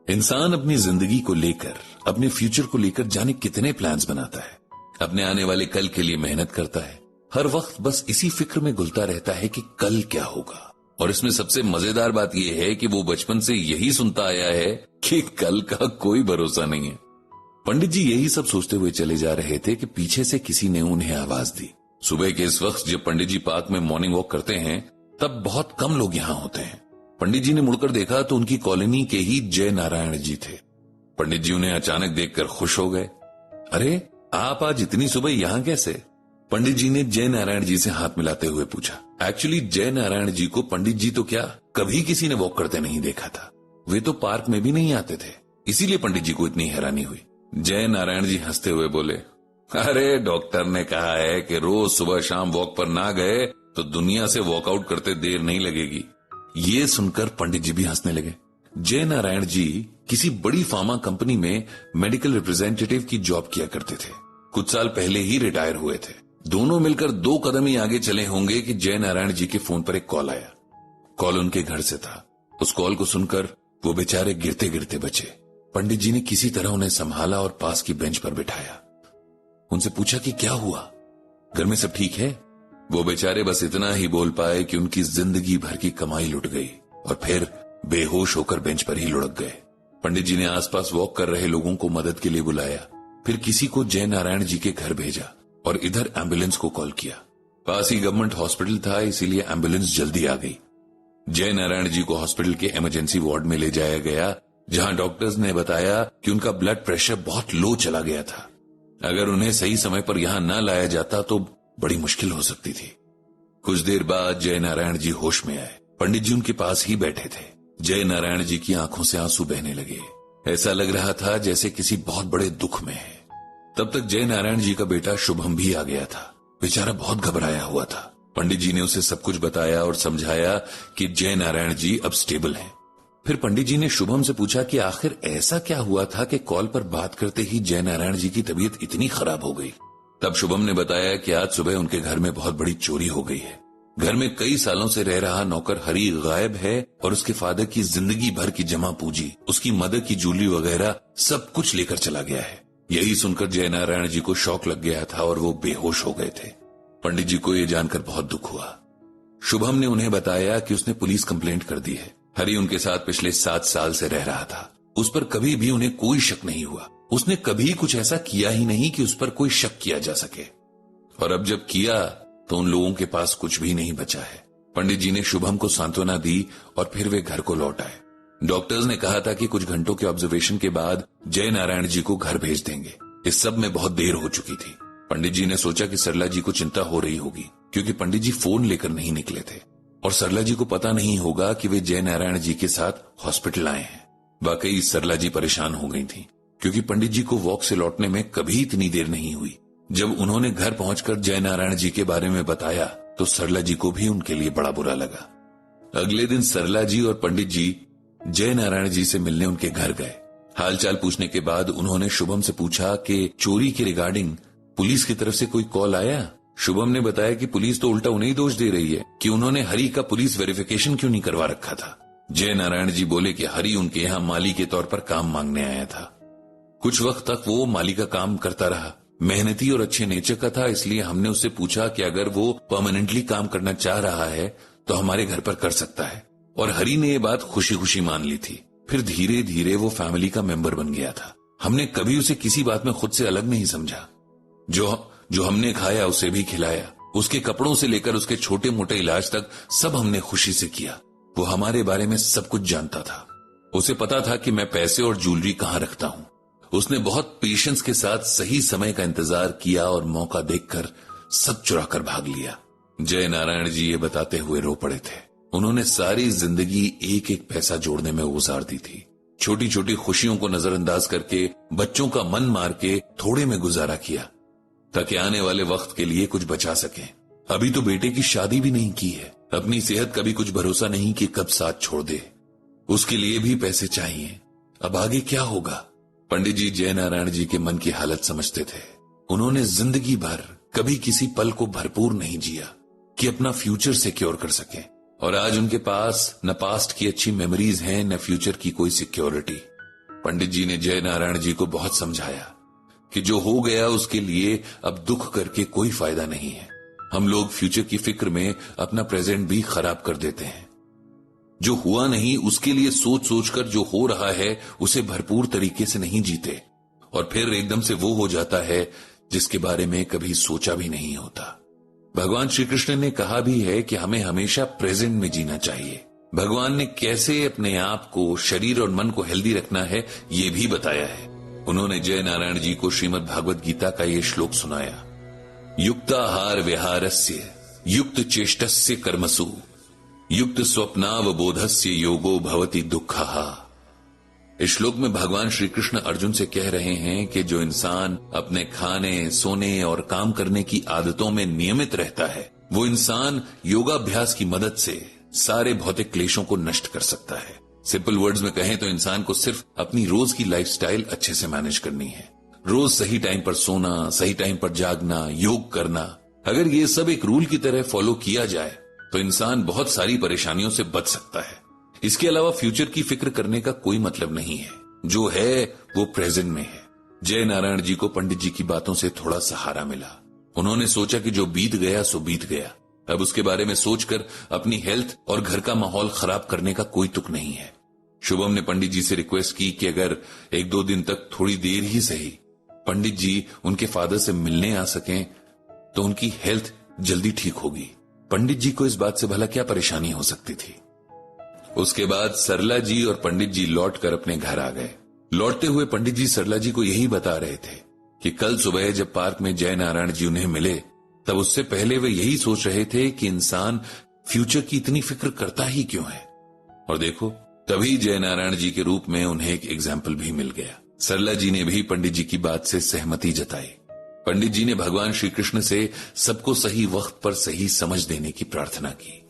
इंसान अपनी जिंदगी को लेकर, अपने फ्यूचर को लेकर जाने कितने प्लान्स बनाता है, अपने आने वाले कल के लिए मेहनत करता है, हर वक्त बस इसी फिक्र में घुलता रहता है कि कल क्या होगा। और इसमें सबसे मजेदार बात यह है कि वो बचपन से यही सुनता आया है कि कल का कोई भरोसा नहीं है। पंडित जी यही सब सोचते हुए चले जा रहे थे कि पीछे से किसी ने उन्हें आवाज दी। सुबह के इस वक्त जब पंडित जी पार्क में मॉर्निंग वॉक करते हैं तब बहुत कम लोग यहाँ होते हैं। पंडित जी ने मुड़कर देखा तो उनकी कॉलोनी के ही जय नारायण जी थे। पंडित जी उन्हें अचानक देखकर खुश हो गए। अरे आप आज इतनी सुबह यहाँ कैसे? पंडित जी ने जय नारायण जी से हाथ मिलाते हुए पूछा। एक्चुअली जय नारायण जी को पंडित जी तो क्या कभी किसी ने वॉक करते नहीं देखा था। वे तो पार्क में भी नहीं आते थे, इसीलिए पंडित जी को इतनी हैरानी हुई। जय नारायण जी हंसते हुए बोले, अरे डॉक्टर ने कहा है कि रोज सुबह शाम वॉक पर ना गए तो दुनिया से वॉकआउट करते देर नहीं लगेगी। ये सुनकर पंडित जी भी हंसने लगे। जय नारायण जी किसी बड़ी फार्मा कंपनी में मेडिकल रिप्रेजेंटेटिव की जॉब किया करते थे। कुछ साल पहले ही रिटायर हुए थे। दोनों मिलकर 2 कदम ही आगे चले होंगे कि जय नारायण जी के फोन पर एक कॉल आया। कॉल उनके घर से था। उस कॉल को सुनकर वो बेचारे गिरते गिरते बचे। पंडित जी ने किसी तरह उन्हें संभाला और पास की बेंच पर बिठाया। उनसे पूछा कि क्या हुआ, घर में सब ठीक है? वो बेचारे बस इतना ही बोल पाए कि उनकी जिंदगी भर की कमाई लुट गई और फिर बेहोश होकर बेंच पर ही लुढ़क गए। पंडित जी ने आसपास वॉक कर रहे लोगों को मदद के लिए बुलाया, फिर किसी को जय नारायण जी के घर भेजा और इधर एम्बुलेंस को कॉल किया। पास ही गवर्नमेंट हॉस्पिटल था, इसीलिए एम्बुलेंस जल्दी आ गई। जय नारायण जी को हॉस्पिटल के इमरजेंसी वार्ड में ले जाया गया, जहां डॉक्टर्स ने बताया कि उनका ब्लड प्रेशर बहुत लो चला गया था। अगर उन्हें सही समय पर यहां न लाया जाता तो बड़ी मुश्किल हो सकती थी। कुछ देर बाद जय नारायण जी होश में आए। पंडित जी उनके पास ही बैठे थे। जय नारायण जी की आंखों से आंसू बहने लगे। ऐसा लग रहा था जैसे किसी बहुत बड़े दुख में है। तब तक जय नारायण जी का बेटा शुभम भी आ गया था। बेचारा बहुत घबराया हुआ था। पंडित जी ने उसे सब कुछ बताया और समझाया कि जय नारायण जी अब स्टेबल हैं। फिर पंडित जी ने शुभम से पूछा कि आखिर ऐसा क्या हुआ था कि कॉल पर बात करते ही जय नारायण जी की तबीयत इतनी खराब हो गई। तब शुभम ने बताया कि आज सुबह उनके घर में बहुत बड़ी चोरी हो गई है। घर में कई सालों से रह रहा नौकर हरी गायब है और उसके फादर की जिंदगी भर की जमा पूंजी, उसकी मदर की ज्वेलरी वगैरह सब कुछ लेकर चला गया है। यही सुनकर जय नारायण जी को शौक लग गया था और वो बेहोश हो गए थे। पंडित जी को यह जानकर बहुत दुख हुआ। शुभम ने उन्हें बताया कि उसने पुलिस कंप्लेंट कर दी है। हरी उनके साथ पिछले 7 साल से रह रहा था। उस पर कभी भी उन्हें कोई शक नहीं हुआ। उसने कभी कुछ ऐसा किया ही नहीं कि उस पर कोई शक किया जा सके। और अब जब किया तो उन लोगों के पास कुछ भी नहीं बचा है। पंडित जी ने शुभम को सांत्वना दी और फिर वे घर को लौट आए। डॉक्टर्स ने कहा था कि कुछ घंटों के ऑब्जर्वेशन के बाद जय नारायण जी को घर भेज देंगे। इस सब में बहुत देर हो चुकी थी। पंडित जी ने सोचा कि सरला जी को चिंता हो रही होगी, क्योंकि पंडित जी फोन लेकर नहीं निकले थे और सरला जी को पता नहीं होगा कि वे जय नारायण जी के साथ हॉस्पिटल आए हैं। वाकई सरला जी परेशान हो गई थी, क्योंकि पंडित जी को वॉक से लौटने में कभी इतनी देर नहीं हुई। जब उन्होंने घर पहुंचकर जय नारायण जी के बारे में बताया तो सरला जी को भी उनके लिए बड़ा बुरा लगा। अगले दिन सरला जी और पंडित जी जय नारायण जी से मिलने उनके घर गए। हालचाल पूछने के बाद उन्होंने शुभम से पूछा कि चोरी के रिगार्डिंग पुलिस की तरफ से कोई कॉल आया। शुभम ने बताया कि पुलिस तो उल्टा उन्हें दोष दे रही है कि उन्होंने हरी का पुलिस वेरिफिकेशन क्यों नहीं करवा रखा था। जय नारायण जी बोले कि हरी उनके यहाँ माली के तौर पर काम मांगने आया था। कुछ वक्त तक वो माली का काम करता रहा। मेहनती और अच्छे नेचर का था, इसलिए हमने उससे पूछा कि अगर वो परमानेंटली काम करना चाह रहा है तो हमारे घर पर कर सकता है। और हरी ने ये बात खुशी खुशी मान ली थी। फिर धीरे धीरे वो फैमिली का मेंबर बन गया था। हमने कभी उसे किसी बात में खुद से अलग नहीं समझा। जो हमने खाया उसे भी खिलाया। उसके कपड़ों से लेकर उसके छोटे मोटे इलाज तक सब हमने खुशी से किया। वो हमारे बारे में सब कुछ जानता था। उसे पता था कि मैं पैसे और ज्वेलरी कहाँ रखता हूँ। उसने बहुत पेशेंस के साथ सही समय का इंतजार किया और मौका देखकर सब चुरा कर भाग लिया। जय नारायण जी ये बताते हुए रो पड़े थे। उन्होंने सारी जिंदगी एक एक पैसा जोड़ने में गुजार दी थी। छोटी छोटी खुशियों को नजरअंदाज करके, बच्चों का मन मार के थोड़े में गुजारा किया ताकि आने वाले वक्त के लिए कुछ बचा सके। अभी तो बेटे की शादी भी नहीं की है। अपनी सेहत का भी कुछ भरोसा नहीं कि कब साथ छोड़ दे। उसके लिए भी पैसे चाहिए। अब आगे क्या होगा? पंडित जी जय नारायण जी के मन की हालत समझते थे। उन्होंने जिंदगी भर कभी किसी पल को भरपूर नहीं जिया कि अपना फ्यूचर सिक्योर कर सके। और आज उनके पास न पास्ट की अच्छी मेमोरीज हैं, न फ्यूचर की कोई सिक्योरिटी। पंडित जी ने जय नारायण जी को बहुत समझाया कि जो हो गया उसके लिए अब दुख करके कोई फायदा नहीं है। हम लोग फ्यूचर की फिक्र में अपना प्रेजेंट भी खराब कर देते हैं। जो हुआ नहीं उसके लिए सोच सोचकर जो हो रहा है उसे भरपूर तरीके से नहीं जीते, और फिर एकदम से वो हो जाता है जिसके बारे में कभी सोचा भी नहीं होता। भगवान श्री कृष्ण ने कहा भी है कि हमें हमेशा प्रेजेंट में जीना चाहिए। भगवान ने कैसे अपने आप को, शरीर और मन को हेल्दी रखना है ये भी बताया है। उन्होंने जय नारायण जी को श्रीमद् भागवत गीता का ये श्लोक सुनाया, युक्ताहार विहारस्य युक्त चेष्टस्य कर्मसु युक्त स्वप्नावबोधस्य योगो भवति दुःखः। इस श्लोक में भगवान श्री कृष्ण अर्जुन से कह रहे हैं कि जो इंसान अपने खाने, सोने और काम करने की आदतों में नियमित रहता है वो इंसान योगाभ्यास की मदद से सारे भौतिक क्लेशों को नष्ट कर सकता है। सिंपल वर्ड्स में कहें तो इंसान को सिर्फ अपनी रोज की लाइफस्टाइल अच्छे से मैनेज करनी है। रोज सही टाइम पर सोना, सही टाइम पर जागना, योग करना, अगर ये सब एक रूल की तरह फॉलो किया जाए तो इंसान बहुत सारी परेशानियों से बच सकता है। इसके अलावा फ्यूचर की फिक्र करने का कोई मतलब नहीं है। जो है वो प्रेजेंट में है। जय नारायण जी को पंडित जी की बातों से थोड़ा सहारा मिला। उन्होंने सोचा कि जो बीत गया सो बीत गया, अब उसके बारे में सोचकर अपनी हेल्थ और घर का माहौल खराब करने का कोई तुक नहीं है। शुभम ने पंडित जी से रिक्वेस्ट की कि अगर 1-2 दिन तक थोड़ी देर ही सही पंडित जी उनके फादर से मिलने आ सकें तो उनकी हेल्थ जल्दी ठीक होगी। पंडित जी को इस बात से भला क्या परेशानी हो सकती थी। उसके बाद सरला जी और पंडित जी लौटकर अपने घर आ गए। लौटते हुए पंडित जी सरला जी को यही बता रहे थे कि कल सुबह जब पार्क में जय नारायण जी उन्हें मिले तब उससे पहले वे यही सोच रहे थे कि इंसान फ्यूचर की इतनी फिक्र करता ही क्यों है। और देखो तभी जय नारायण जी के रूप में उन्हें एक एग्जाम्पल भी मिल गया। सरला जी ने भी पंडित जी की बात से सहमति जताई। पंडित जी ने भगवान श्री कृष्ण से सबको सही वक्त पर सही समझ देने की प्रार्थना की।